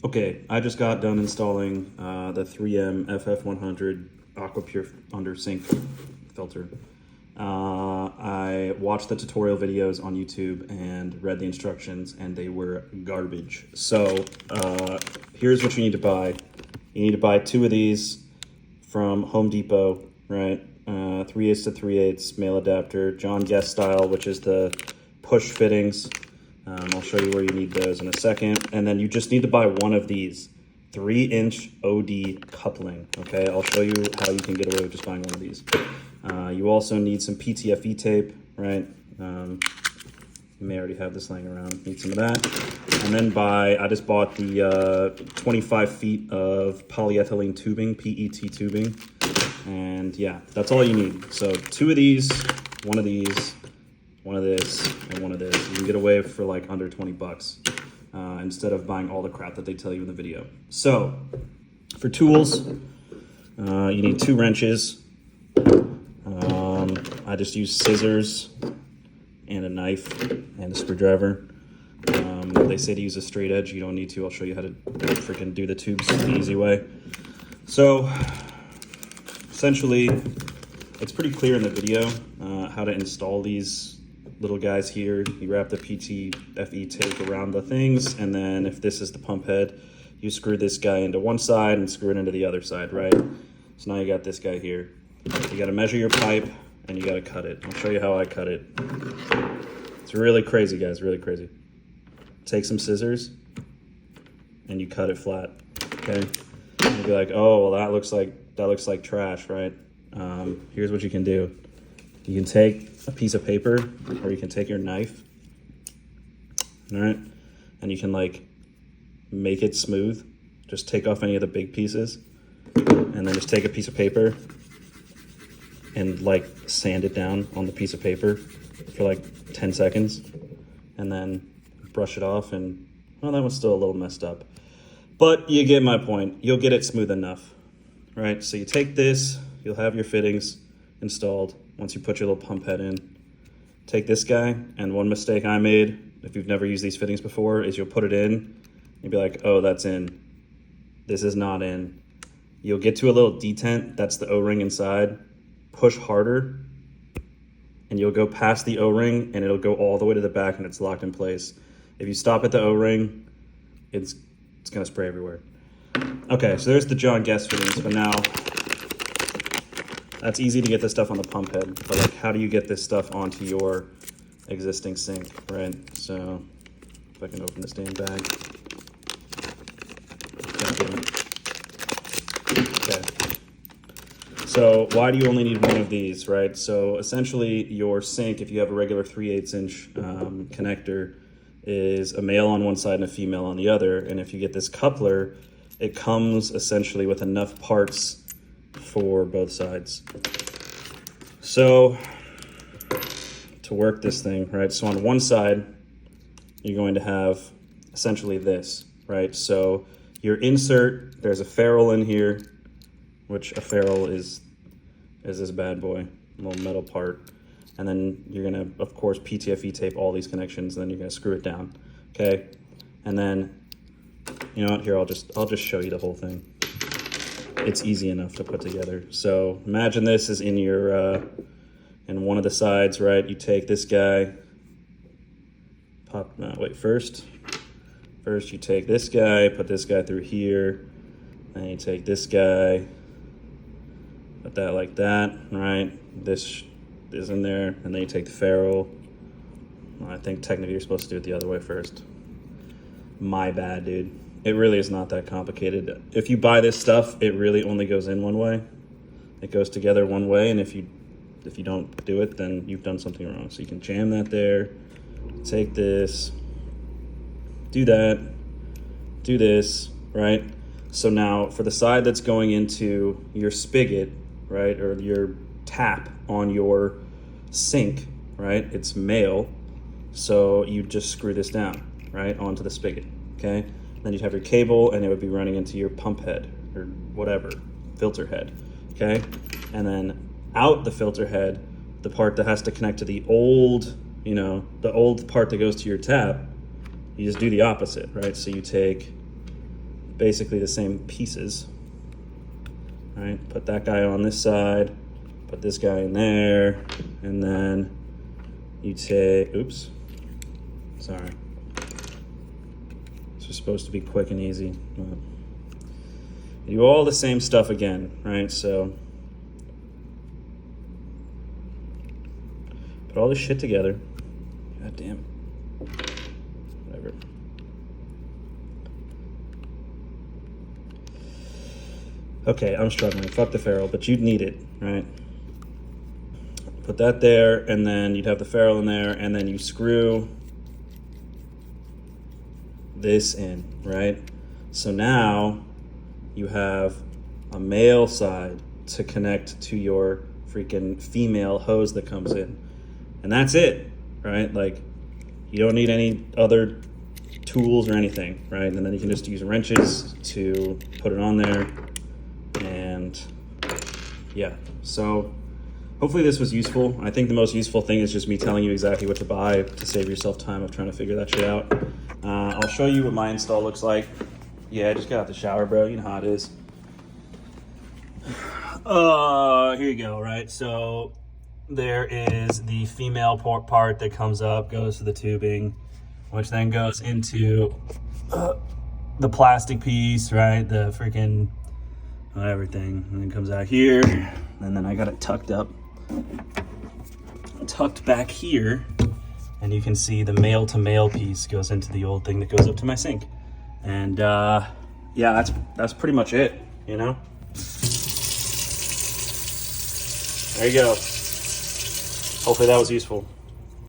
Okay, I just got done installing the 3M FF100 Aqua Pure under sink filter. I watched the tutorial videos on YouTube and read the instructions, and they were garbage. So here's what you need to buy. You need to buy 2 of these from Home Depot, right? 3/8 to 3/8 male adapter, John Guest style, which is the push fittings. I'll show you where you need those in a second. And then you just need to buy one of these 3-inch OD coupling. Okay, I'll show you how you can get away with just buying one of these. You also need some PTFE tape, right? You may already have this laying around. Need some of that. And then I just bought the 25 feet of polyethylene tubing, PET tubing. And yeah, that's all you need. So 2 of these, 1 of these, 1 of this, and 1 of this. You can get away for like under 20 bucks instead of buying all the crap that they tell you in the video. So for tools, you need 2 wrenches. I just use scissors and a knife and a screwdriver. They say to use a straight edge. You don't need to. I'll show you how to freaking do the tubes the easy way. So essentially, it's pretty clear in the video how to install these little guys here. You wrap the PTFE tape around the things, and then if this is the pump head, you screw this guy into one side and screw it into the other side, right? So now you got this guy here. You got to measure your pipe and you got to cut it. I'll show you how I cut it. It's really crazy, guys, really crazy. Take some scissors and you cut it flat, okay? And you'll be like, oh, well, that looks like trash, right? Here's what you can do. You can take a piece of paper, or you can take your knife, all right? And you can like make it smooth. Just take off any of the big pieces, and then just take a piece of paper and like sand it down on the piece of paper for like 10 seconds, and then brush it off. And well, that was still a little messed up, but you get my point. You'll get it smooth enough, right? So you take this, you'll have your fittings installed once you put your little pump head in. Take this guy, and one mistake I made, if you've never used these fittings before, is you'll put it in, you'll be like, oh, that's in. This is not in. You'll get to a little detent, that's the O-ring inside. Push harder, and you'll go past the O-ring, and it'll go all the way to the back, and it's locked in place. If you stop at the O-ring, it's gonna spray everywhere. Okay, so there's the John Guest fittings, but now, that's easy to get this stuff on the pump head, but like, how do you get this stuff onto your existing sink, right? So, if I can open this damn bag. Okay. So, why do you only need 1 of these, right? So, essentially, your sink, if you have a regular 3/8 inch connector, is a male on one side and a female on the other. And if you get this coupler, it comes essentially with enough parts for both sides. So to work this thing, right? So on one side, you're going to have essentially this, right? So your insert, there's a ferrule in here, which a ferrule is this bad boy, a little metal part. And then you're gonna, of course, PTFE tape all these connections, and then you're gonna screw it down, okay? And then, you know what, here, I'll just show you the whole thing. It's easy enough to put together. So imagine this is in your, in one of the sides, right? You take this guy, first you take this guy, put this guy through here, and you take this guy, put that like that, right? This is in there, and then you take the ferrule. Well, I think technically you're supposed to do it the other way first. My bad, dude. It really is not that complicated. If you buy this stuff, it really only goes in one way. It goes together one way, and if you don't do it, then you've done something wrong. So you can jam that there, take this, do that, do this, right? So now for the side that's going into your spigot, right, or your tap on your sink, right, it's male, so you just screw this down, right, onto the spigot, okay? Then you'd have your cable, and it would be running into your pump head, or whatever, filter head, okay? And then out the filter head, the part that has to connect to the old, the old part that goes to your tap, you just do the opposite, right? So you take basically the same pieces. All right, put that guy on this side, put this guy in there, and then you take, oops, sorry. This was supposed to be quick and easy. You do all the same stuff again, right? So put all this shit together. God damn. Whatever. Okay, I'm struggling. Fuck the ferrule, but you'd need it, right? Put that there, and then you'd have the ferrule in there, and then you screw this in, right? So now you have a male side to connect to your freaking female hose that comes in. And that's it, right? Like, you don't need any other tools or anything, right? And then you can just use wrenches to put it on there. And yeah, so hopefully this was useful. I think the most useful thing is just me telling you exactly what to buy to save yourself time of trying to figure that shit out. I'll show you what my install looks like. Yeah, I just got out the shower, bro. You know how it is. Here you go, right? So there is the female part that comes up, goes to the tubing, which then goes into the plastic piece, right? The freaking everything, and then comes out here, and then I got it tucked back here, and you can see the male to male piece goes into the old thing that goes up to my sink. And yeah, that's pretty much it, you know? There you go. Hopefully that was useful.